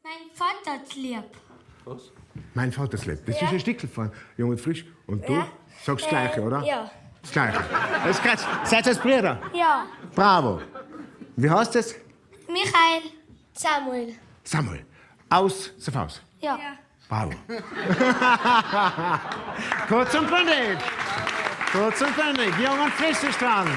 Mein Vater ist lieb. Was? Mein Vater ist lieb. Das ist ein Stickel von Jung und Frisch. Und du? Ja. Sagst das Gleiche, oder? Ja. Das Gleiche. Das ist krass. Seid ihr Brüder? Ja. Bravo. Wie heißt es? Michael. Samuel. Samuel. Aus Safhaus. Ja. Bravo. Kurz und bündig. Kurz und bündig. Jung und Frisch ist dran.